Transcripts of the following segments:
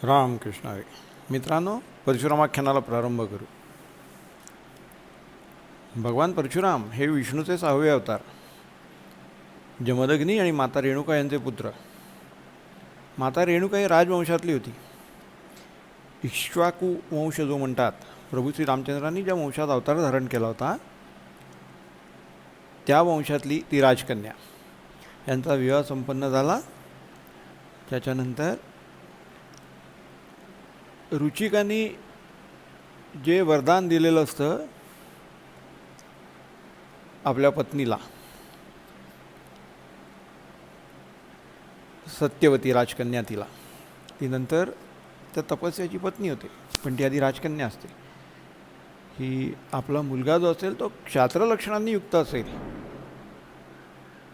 रामकृष्ण हरी. मित्रांनो, परशुरामाख्यानाला प्रारंभ करू. भगवान परशुराम हे विष्णूचे 6वे अवतार, जमदग्नी आणि माता रेणुका यांचे पुत्र. माता रेणुका ही राजवंशातली होती. इक्ष्वाकू वंश जो म्हणतात, प्रभू श्री रामचंद्रांनी ज्या वंशात अवतार धारण केला होता त्या वंशातली ती राजकन्या. यांचा विवाह संपन्न झाला. त्याच्यानंतर रुचिकांनी जे वरदान दिलेलं असतं आपल्या पत्नीला, सत्यवती राजकन्या तिला, ती नंतर त्या तपस्याची पत्नी होते, पण ती आधी राजकन्या असते. ही आपला मुलगा जो असेल तो क्षात्र लक्षणांनी युक्त असेल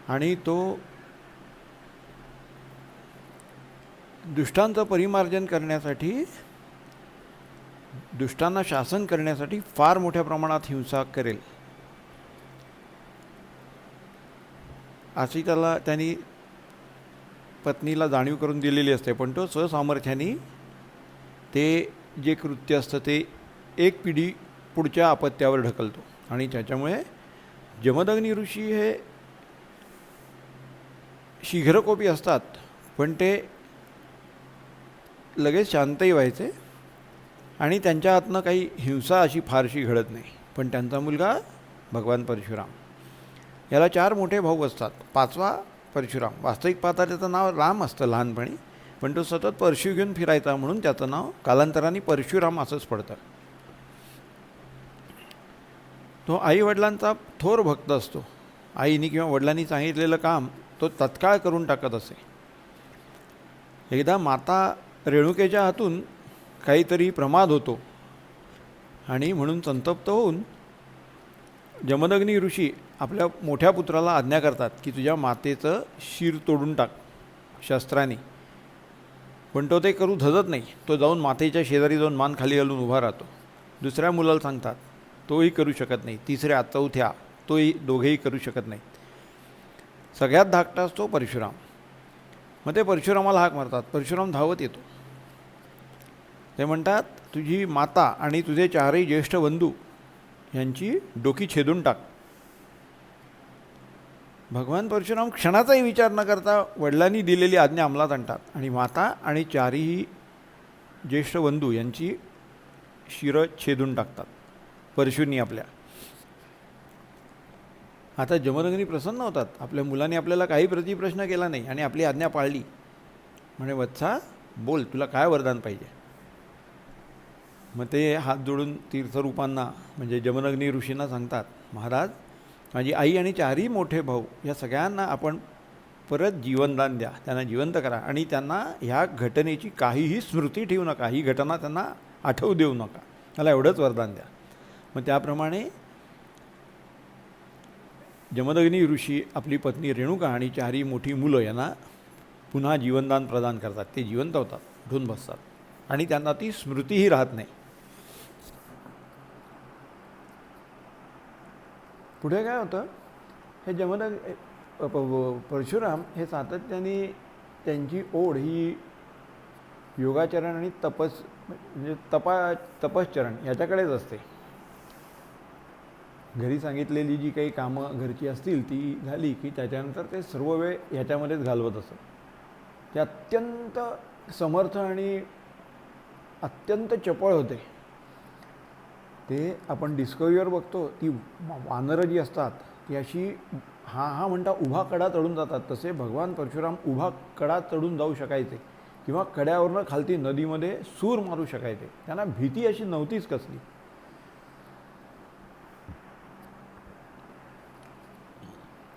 आणि तो दुष्टांचं परिमार्जन करण्यासाठी, दुष्टांना शासन करण्यासाठी फार मोठ्या प्रमाणात हिंसा करेल अशी त्यांनी पत्नीला जाणीव करून दिलेली असते. पण तो स्वसामर्थ्याने ते जे कृत्य असतं ते एक पिढी पुढच्या अपत्यावर ढकलतो. आणि त्याच्यामुळे जमदग्नी ऋषी हे शीघ्रकोपी असतात, पण ते लगेच शांतही व्हायचे आणि त्यांच्या हातनं काही हिंसा अशी फारशी घडत नाही. पण त्यांचा मुलगा भगवान परशुराम, याला 4 मोठे भाऊ असतात. 5वा परशुराम. वास्तविक पाहता त्याचं नाव राम असतं लहानपणी, पण तो सतत परशु घेऊन फिरायचा म्हणून त्याचं नाव कालांतराने परशुराम असंच पडतं. तो आईवडिलांचा थोर भक्त असतो. आईनी किंवा वडिलांनी सांगितलेलं काम तो तत्काळ करून टाकत असे. एकदा माता रेणुकेच्या हातून काहीतरी प्रमाद होतो आणि म्हणून संतप्त होऊन जमदग्नी ऋषी आपल्या मोठ्या पुत्राला आज्ञा करतात की तुझ्या मातेचं शिर तोडून टाक शस्त्राने. पण तो ते करू धजत नाही. तो जाऊन मातेच्या शेजारी जाऊन मान खाली घालून उभा राहतो. दुसऱ्या मुलाला सांगतात, तोही करू शकत नाही. तिसऱ्या, चौथ्या, तोही, दोघेही करू शकत नाहीत. सगळ्यात धाकटा असतो परशुराम. मग ते परशुरामाला हाक मारतात. परशुराम धावत येतो. ते म्हणतात, तुझी माता आणि तुझे 4ही ज्येष्ठ बंधू यांची डोकी छेदून टाक. भगवान परशुराम क्षणाचाही विचार न करता वडिलांनी दिलेली आज्ञा अंमलात आणतात आणि माता आणि 4ही ज्येष्ठ बंधू यांची शिरं छेदून टाकतात परशुनी आपल्या. आता जमदग्नी प्रसन्न होतात. आपल्या मुलाने आपल्याला काही प्रतिप्रश्न केला नाही आणि आपली आज्ञा पाळली. म्हणे, वत्सा बोल, तुला काय वरदान पाहिजे. मग ते हात जोडून तीर्थरूपांना म्हणजे जमदग्नी ऋषींना सांगतात, महाराज, माझी आई आणि 4ही मोठे भाऊ या सगळ्यांना आपण परत जीवनदान द्या, त्यांना जिवंत करा आणि त्यांना ह्या घटनेची काहीही स्मृती ठेवू नका, ही घटना त्यांना आठवू देऊ नका, त्याला एवढंच वरदान द्या. मग त्याप्रमाणे जमदग्नी ऋषी आपली पत्नी रेणुका आणि 4ही मोठी मुलं यांना पुन्हा जीवनदान प्रदान करतात. ते जिवंत होतात, उठून बसतात आणि त्यांना ती स्मृतीही राहत नाही. पुढे काय होतं, हे परशुराम हे सातत्याने त्यांची ओढ ही योगाचरण आणि म्हणजे तपश्चरण याच्याकडेच असते. घरी सांगितलेली जी काही कामं घरची असतील ती झाली की त्याच्यानंतर ते सर्व वेळ ह्याच्यामध्येच घालवत असत. ते अत्यंत समर्थ आणि अत्यंत चपळ होते. ते आपण डिस्कवरीवर बघतो, ती वानरं जी असतात ती अशी हा म्हणता उभा कडा चढून जातात. तसे भगवान परशुराम उभा कडा चढून जाऊ शकायचे किंवा कड्यावरनं खालती नदीमध्ये सूर मारू शकायचे. त्यांना भीती अशी नव्हतीच कसली.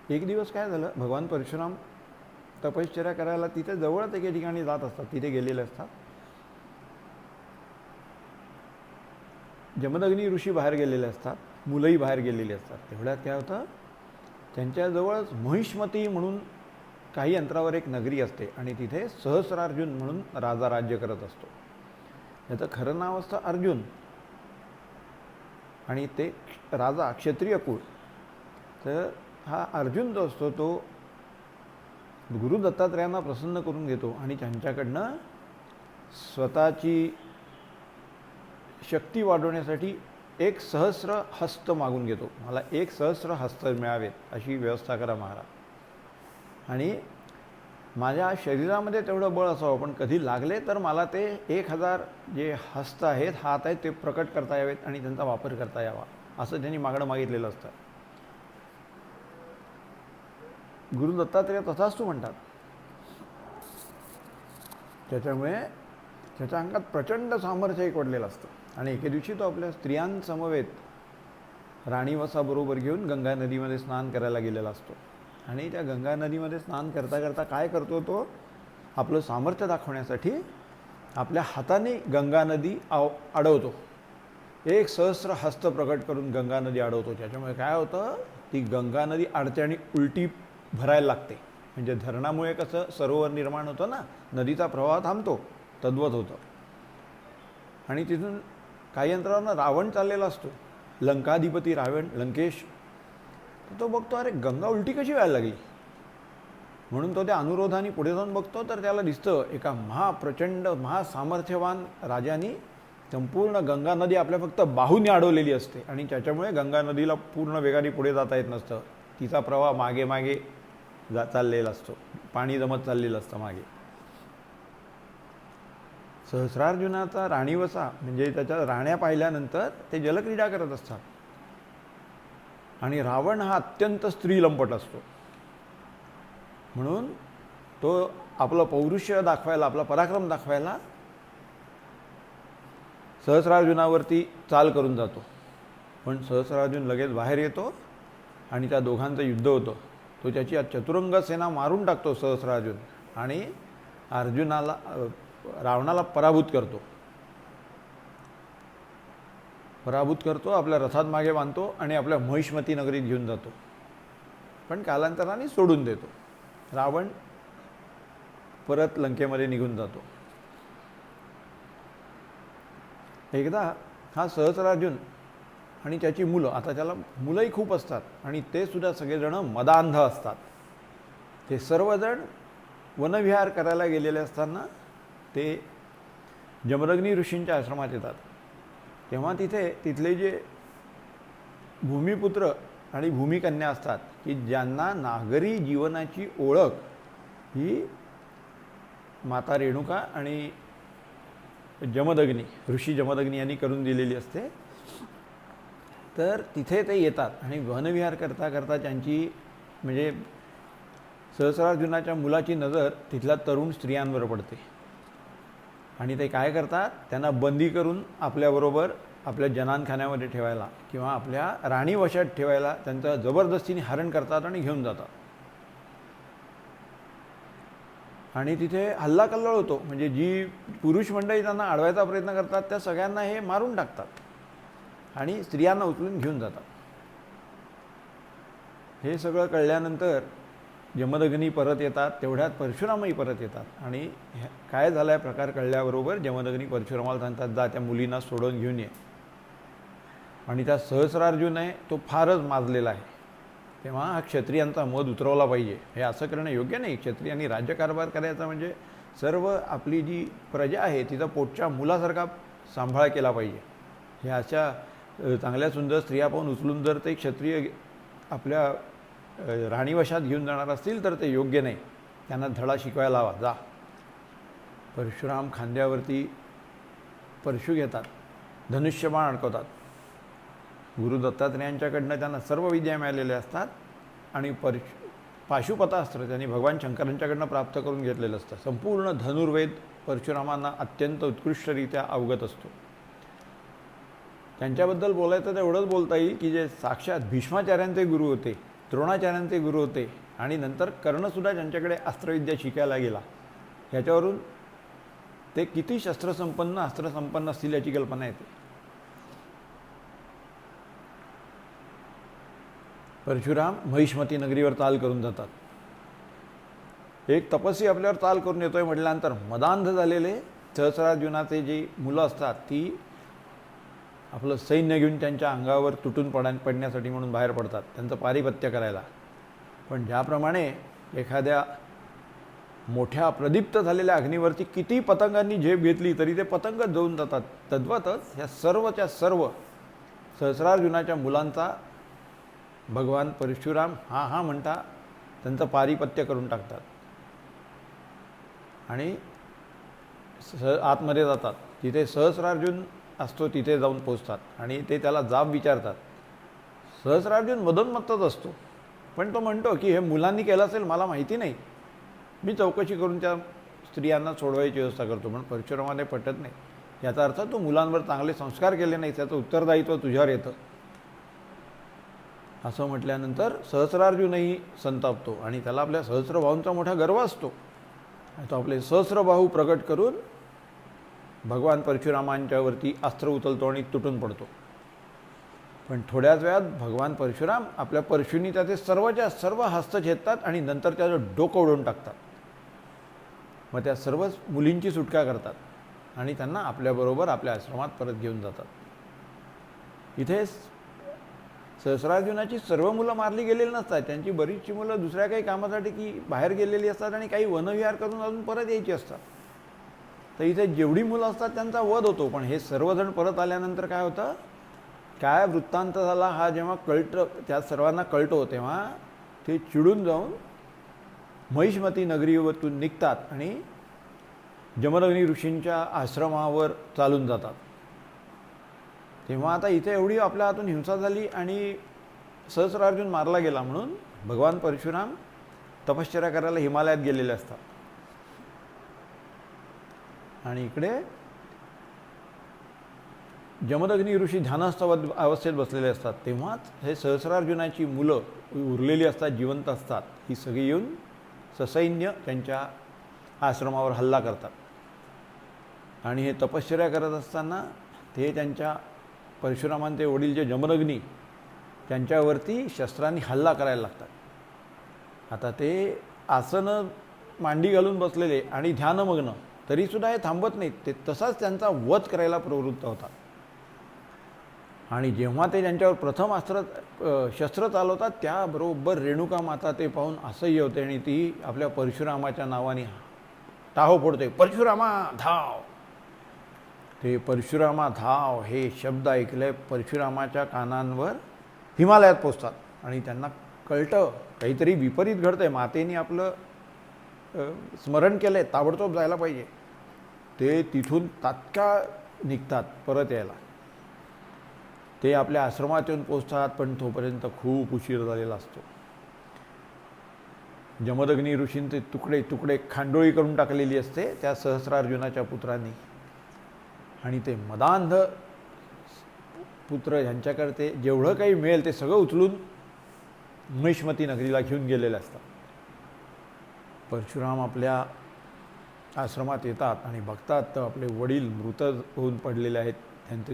एक दिवस काय झालं, भगवान परशुराम तपश्चर्या करायला तिथे जवळच एके ठिकाणी जात असतात. तिथे गेलेले असतात. जमदग्नी ऋषी बाहेर गेलेले असतात, मुलंही बाहेर गेलेली असतात. तेवढ्यात काय होतं, त्यांच्याजवळच महिष्मती म्हणून काही अंतरावर एक नगरी असते आणि तिथे सहस्रार्जुन म्हणून राजा राज्य करत असतो. त्याचं खरं नाव असतं अर्जुन आणि ते राजा क्षत्रिय कुळ. तर हा अर्जुन जो असतो तो गुरु दत्तात्रयांना प्रसन्न करून घेतो आणि त्यांच्याकडनं स्वतःची शक्ती वाढवण्यासाठी 1,000 हस्त मागून घेतो. मला 1,000 हस्त मिळावेत अशी व्यवस्था करा महाराज. आणि माझ्या शरीरामध्ये तेवढं बळ असावं, पण कधी लागले तर मला ते 1,000 जे हस्त आहेत, हात आहेत, ते प्रकट करता यावेत आणि त्यांचा वापर करता यावा, असं त्यांनी मागणं मागितलेलं असतं. गुरु दत्तात्रेय तथास्तु म्हणतात. त्याच्यामुळे त्याच्या अंगात प्रचंड सामर्थ्य एक वाढलेलं असतं. आणि एके दिवशी तो आपल्या स्त्रियांसमवेत राणीवसाबरोबर घेऊन गंगा नदीमध्ये स्नान करायला गेलेला असतो. आणि त्या गंगा नदीमध्ये स्नान करता करता काय करतो तो, आपलं सामर्थ्य दाखवण्यासाठी आपल्या हाताने गंगा नदी अडवतो. 1,000 हस्त प्रकट करून गंगा नदी अडवतो. त्याच्यामुळे काय होतं, ती गंगा नदी अडते आणि उलटी भरायला लागते. म्हणजे धरणामुळे कसं सरोवर निर्माण होतं ना, नदीचा प्रवाह थांबतो, तद्वत होतं. आणि तिथून काही अंतरावरनं रावण चाललेला असतो, लंकाधिपती रावण, लंकेश. तो बघतो, अरे गंगा उलटी कशी व्हायला लागली. म्हणून तो त्या अनुरोधाने पुढे जाऊन बघतो, तर त्याला दिसतं एका महाप्रचंड महासामर्थ्यवान राजाने संपूर्ण गंगा नदी आपल्या फक्त बाहूने अडवलेली असते. आणि त्याच्यामुळे गंगा नदीला पूर्ण वेगाने पुढे जाता येत नसतं. तिचा प्रवाह मागे मागे चाललेला असतो, पाणी जमत चाललेलं असतं मागे. सहस्रार्जुनाचा राणीवसा म्हणजे त्याच्या राण्या पाहिल्यानंतर ते जलक्रीडा करत असतात. आणि रावण हा अत्यंत स्त्रीलंपट असतो. म्हणून तो आपलं पौरुष्य दाखवायला, आपला पराक्रम दाखवायला सहस्रार्जुनावरती चाल करून जातो. पण सहस्रार्जुन लगेच बाहेर येतो आणि त्या दोघांचं युद्ध होतं. तो त्याची चतुरंग सेना मारून टाकतो सहस्रार्जुन, आणि रावणाला पराभूत करतो, आपल्या रथात मागे बांधतो आणि आपल्या महिष्मती नगरीत घेऊन जातो. पण कालांतराने सोडून देतो. रावण परत लंकेमध्ये निघून जातो. एकदा हा सहस्रार्जुन आणि त्याची मुलं, आता त्याला मुलंही खूप असतात आणि ते सुद्धा सगळेजण मदांध असतात. ते सर्वजण वनविहार करायला गेलेले असताना ते जमदग्नी ऋषींच्या आश्रमात येतात. तेव्हा तिथले जे भूमिपुत्र आणि भूमिकन्या असतात, की ज्यांना नागरी जीवनाची ओळख ही माता रेणुका आणि ऋषी जमदग्नी यांनी करून दिलेली असते. तर तिथे ते येतात आणि वनविहार करता करता त्यांची म्हणजे सहस्रार्जुनाच्या मुलाची नजर तिथल्या तरुण स्त्रियांवर पडते. आणि ते काय करतात, त्यांना बंदी करून आपल्याबरोबर आपल्या जनानखान्यामध्ये ठेवायला किंवा आपल्या राणीवशात ठेवायला त्यांचं जबरदस्तीने हरण करतात आणि घेऊन जातात. आणि तिथे हल्ला कल्लोळ होतो. म्हणजे जी पुरुष मंडळी त्यांना अडवायचा प्रयत्न करतात त्या सगळ्यांना हे मारून टाकतात आणि स्त्रियांना उचलून घेऊन जातात. हे सगळं कळल्यानंतर जमदग्नी परत येतात. तेवढ्यात परशुरामही परत येतात. आणि काय झाला आहे प्रकार कळल्याबरोबर जमदग्नी परशुरामाला सांगतात, जा त्या मुलींना सोडून घेऊन ये. आणि त्या सहस्रार्जुन आहे तो फारच माजलेला आहे. तेव्हा हा क्षत्रियांचा मध उतरवला पाहिजे. हे असं करणं योग्य नाही. क्षत्रियांनी राज्यकारभार करायचा म्हणजे सर्व आपली जी प्रजा आहे तिचा पोटच्या मुलासारखा सांभाळ केला पाहिजे. हे अशा चांगल्या सुंदर स्त्रिया पाहून उचलून जर ते क्षत्रिय आपल्या राणीवशात घेऊन जाणार असतील तर ते योग्य नाही. त्यांना धडा शिकवायला हवा. जा. परशुराम खांद्यावरती परशु घेतात, धनुष्यबाण अडकवतात. गुरु दत्तात्रेयांच्याकडनं त्यांना सर्व विद्या मिळालेल्या असतात. आणि पाशुपतास्त्र त्यांनी भगवान शंकरांच्याकडनं प्राप्त करून घेतलेलं असतं. संपूर्ण धनुर्वेद परशुरामांना अत्यंत उत्कृष्टरित्या अवगत असतो. त्यांच्याबद्दल बोलायचं तर एवढंच बोलता येईल की जे साक्षात भीष्माचार्यांचे गुरु होते, द्रोणाचार्यांचे गुरु होते आणि नंतर कर्णसुद्धा ज्यांच्याकडे अस्त्रविद्या शिकायला गेला, ह्याच्यावरून ते किती अस्त्रसंपन्न असतील याची कल्पना येते. परशुराम महिष्मती नगरीवर चाल करून जातात. एक तपस्वी आपल्यावर चाल करून येतोय म्हटल्यानंतर मदांध झालेले सहस्रार्जुनाचे जी मुलं असतात ती आपलं सैन्य घेऊन त्यांच्या अंगावर तुटून पडण्यासाठी म्हणून बाहेर पडतात, त्यांचं पारिपत्य करायला. पण ज्याप्रमाणे एखाद्या मोठ्या प्रदीप्त झालेल्या अग्नीवरती किती पतंगांनी झेप घेतली तरी ते पतंग जळून जातात. तद्वतच ह्या सर्वच्या सर्व सहस्रार्जुनाच्या मुलांचा भगवान परशुराम हा म्हणता त्यांचं पारिपत्य करून टाकतात आणि आतमध्ये जातात. तिथे सहस्रार्जुन असतो तिथे जाऊन पोचतात आणि ते त्याला जाब विचारतात. सहस्रार्जुन मदोन्मत्तच असतो, पण तो म्हणतो की हे मुलांनी केलं असेल मला माहिती नाही, मी चौकशी करून त्या स्त्रियांना सोडवायची व्यवस्था करतो. पण परशुरामाने पटत नाही. याचा अर्थ तू मुलांवर चांगले संस्कार केले नाही, त्याचं उत्तरदायित्व तुझ्यावर येतं. असं म्हटल्यानंतर सहस्रार्जुनही संतापतो आणि त्याला आपल्या सहस्रबाहूंचा मोठा गर्व असतो. तो आपले सहस्रबाहू प्रकट करून भगवान परशुरामांच्यावरती अस्त्र उचलतो आणि तुटून पडतो. पण थोड्याच वेळात भगवान परशुराम आपल्या परशुनी त्याचे सर्वच्या सर्व हस्त छेदतात आणि नंतर त्याचं डोकं उडवून टाकतात. मग त्या सर्वच मुलींची सुटका करतात आणि त्यांना आपल्याबरोबर आपल्या आश्रमात परत घेऊन जातात. इथे सहस्रार्जुनाची सर्व मुलं मारली गेलेली नसतात. त्यांची बरीचशी मुलं दुसऱ्या काही कामासाठी की बाहेर गेलेली असतात आणि काही वनविहार करून अजून परत यायची असतात. तर इथे जेवढी मुलं असतात त्यांचा वध होतो. पण हे सर्वजण परत आल्यानंतर काय होतं, काय वृत्तांत झाला हा जेव्हा त्या सर्वांना कळतो तेव्हा ते चिडून जाऊन महिष्मती नगरीवरून निघतात आणि जमदग्नी ऋषींच्या आश्रमावर चालून जातात. तेव्हा आता इथे एवढी आपल्या हातून हिंसा झाली आणि सहस्रार्जुन मारला गेला म्हणून भगवान परशुराम तपश्चर्या करायला हिमालयात गेलेले असतात. आणि इकडे जमदग्नी ऋषी ध्यानस्थ अवस्थेत बसलेले असतात. तेव्हाच हे सहस्रार्जुनाची मुलं उरलेली असतात, जिवंत असतात. ही सगळी येऊन ससैन्य त्यांच्या आश्रमावर हल्ला करतात. आणि हे तपश्चर्या करत असताना ते त्यांच्या परशुरामांचे वडील जे जमदग्नी त्यांच्यावरती शस्त्रांनी हल्ला करायला लागतात. आता ते आसनं मांडी घालून बसलेले आणि ध्यानमग्न तरीसुद्धा हे थांबत नाहीत. ते तसाच त्यांचा वध करायला प्रवृत्त होतात. आणि जेव्हा ते त्यांच्यावर प्रथम शस्त्र चालवतात त्याबरोबर रेणुका माता ते पाहून असह्य होते आणि ती आपल्या परशुरामाच्या नावाने टाहो फोडते, परशुरामा धाव. ते परशुरामा धाव हे शब्द ऐकले परशुरामाच्या कानांवर हिमालयात पोचतात आणि त्यांना कळतं काहीतरी विपरीत घडतंय. मातेने आपलं स्मरण केलं आहे, ताबडतोब जायला पाहिजे. ते तिथून तात्काळ निघतात परत यायला. ते आपल्या आश्रमात येऊन पोचतात, पण तोपर्यंत खूप उशीर झालेला असतो. जमदग्नी ऋषींचे तुकडे तुकडे खांडोळी करून टाकलेली असते त्या सहस्रार्जुनाच्या पुत्रांनी. आणि ते मदांध पुत्र यांच्याकडे ते जेवढं काही मिळेल ते सगळं उचलून महिष्मती नगरीला घेऊन गेलेले असतात. परशुराम आपल्या आश्रमात येतात आणि बघतात तर आपले वडील मृत होऊन पडलेले आहेत. त्यांचे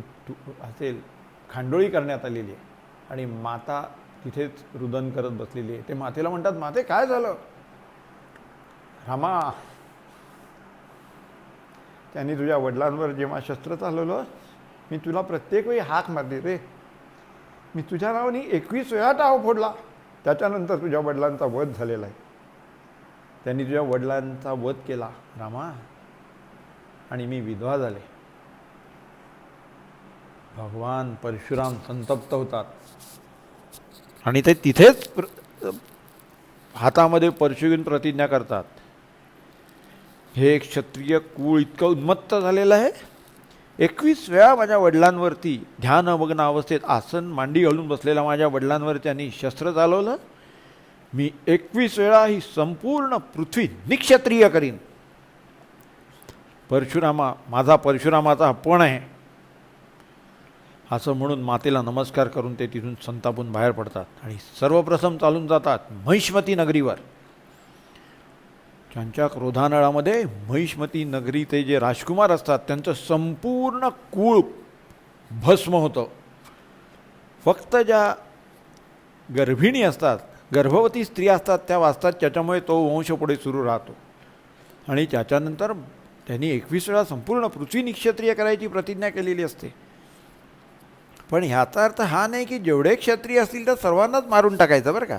असेल खांडोळी करण्यात आलेली आहे आणि माता तिथेच रुदन करत बसलेली आहे. ते मातेला म्हणतात, माते काय झालं? रामा, त्यांनी तुझ्या वडिलांवर जेव्हा शस्त्र चालवलं मी तुला प्रत्येक वेळी हाक मारली रे. मी तुझ्या नावाने 21 वेळा टाव फोडला. त्याच्यानंतर तुझ्या वडिलांचा वध झालेला आहे. त्यांनी तुझ्या वडिलांचा वध केला रामा आणि मी विधवा झाले. भगवान परशुराम संतप्त होतात आणि ते तिथेच हातामध्ये परशु घेऊन प्रतिज्ञा करतात, हे क्षत्रिय कुळ इतकं उन्मत्त झालेलं आहे, 21 वेळा माझ्या वडिलांवरती ध्यानमग्न अवस्थेत आसन मांडी घालून बसलेल्या माझ्या वडिलांवर त्यांनी शस्त्र चालवलं. मी 21 वेळा ही संपूर्ण पृथ्वी निक्षत्रिय करीन. परशुरामा, माझा परशुरामाचा अपमान आहे. असं म्हणून मातेला नमस्कार करून ते तिथून संतापून बाहेर पडतात आणि सर्वप्रथम चालून जातात महिष्मती नगरीवर. त्यांच्या क्रोधानळामध्ये महिष्मती नगरीचे जे राजकुमार असतात त्यांचं संपूर्ण कुळ भस्म होतं. फक्त ज्या गर्भिणी असतात, गर्भवती स्त्रिया असतात त्या वाचतात, त्याच्यामुळे तो वंश पुढे सुरू राहतो. आणि त्याच्यानंतर त्यांनी 21 वेळा संपूर्ण पृथ्वी निक्षत्रिय करायची प्रतिज्ञा केलेली असते. पण ह्याचा अर्थ हा नाही की जेवढे क्षत्रिय असतील तर सर्वांनाच मारून टाकायचं बरं का.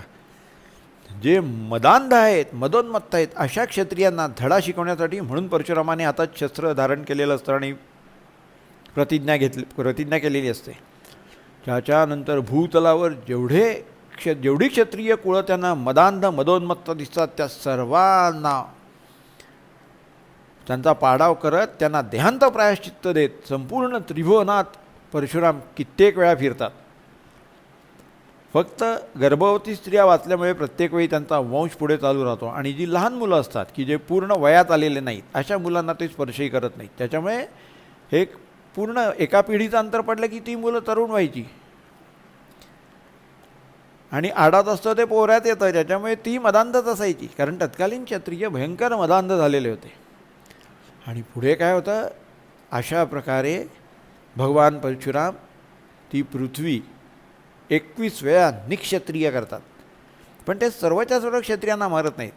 जे मदांध आहेत, मदोन्मत्त आहेत, अशा क्षत्रियांना धडा शिकवण्यासाठी म्हणून परशुरामाने हातात शस्त्र धारण केलेलं असतं आणि प्रतिज्ञा केलेली असते. त्याच्यानंतर भूतलावर जेवढी क्षत्रिय कुळं त्यांना मदांध मदोन्मत्त दिसतात त्या सर्वांना त्यांचा पाडाव करत त्यांना देहांत प्रायश्चित्त देत संपूर्ण त्रिभुवनात परशुराम कित्येक वेळा फिरतात. फक्त गर्भवती स्त्रिया वाचल्यामुळे प्रत्येक वेळी त्यांचा वंश पुढे चालू राहतो आणि जी लहान मुलं असतात की जे पूर्ण वयात आलेले नाहीत अशा मुलांना ते स्पर्शही करत नाहीत. त्याच्यामुळे हे पूर्ण एका पिढीचं अंतर पडलं की ती मुलं तरुण व्हायची आणि आडात असतं ते पोहऱ्यात येतं. त्याच्यामुळे ती मदांधच असायची कारण तत्कालीन क्षत्रिय भयंकर मदांध झालेले होते. आणि पुढे काय होतं, अशा प्रकारे भगवान परशुराम ती पृथ्वी 21 वेळा निक्षत्रिय करतात. पण ते सर्वच्या सर्व क्षत्रियांना मारत नाहीत.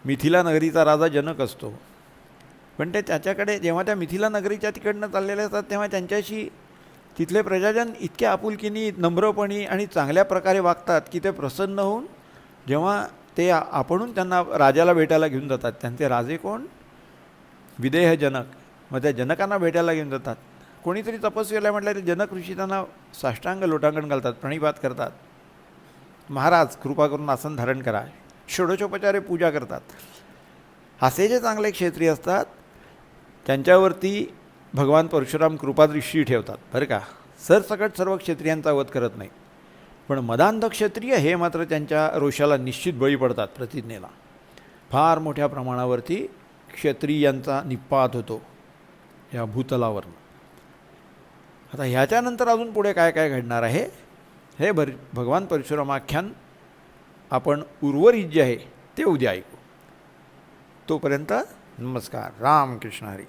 मिथिला नगरीचा राजा जनक असतो, पण ते त्याच्याकडे जेव्हा त्या मिथिला नगरीच्या तिकडनं चाललेले असतात तेव्हा त्यांच्याशी तिथले प्रजाजन इतक्या आपुलकीनी नम्रपणी आणि चांगल्या प्रकारे वागतात की ते प्रसन्न होऊन जेव्हा ते आपणून त्यांना राजाला भेटायला घेऊन जातात. त्यांचे राजे कोण, विदेह जनक. मग त्या जनकांना भेटायला घेऊन जातात. कोणीतरी तपस्वीला म्हटलं तरी जनक ऋषी त्यांना साष्टांग लोटांगण घालतात, प्रणिपात करतात. महाराज कृपा करून आसन धारण करा, षोडशोपचारे पूजा करतात. असे जे चांगले क्षत्रिय असतात त्यांच्यावरती भगवान परशुराम कृपादृष्टी ठेवतात बरं का. सरसकट सर्व क्षत्रियांचा वध करत नाही, पण मदांध क्षत्रिय हे मात्र त्यांच्या रोषाला निश्चित बळी पडतात. प्रतिज्ञेला फार मोठ्या प्रमाणावरती क्षत्रियांचा निपात होतो या भूतलावरनं. आता ह्याच्यानंतर अजून पुढे काय काय घडणार आहे हे भगवान परशुरामाख्यान आपण उर्वरित जे आहे ते उद्या ऐकू. तोपर्यंत नमस्कार. रामकृष्ण हरी.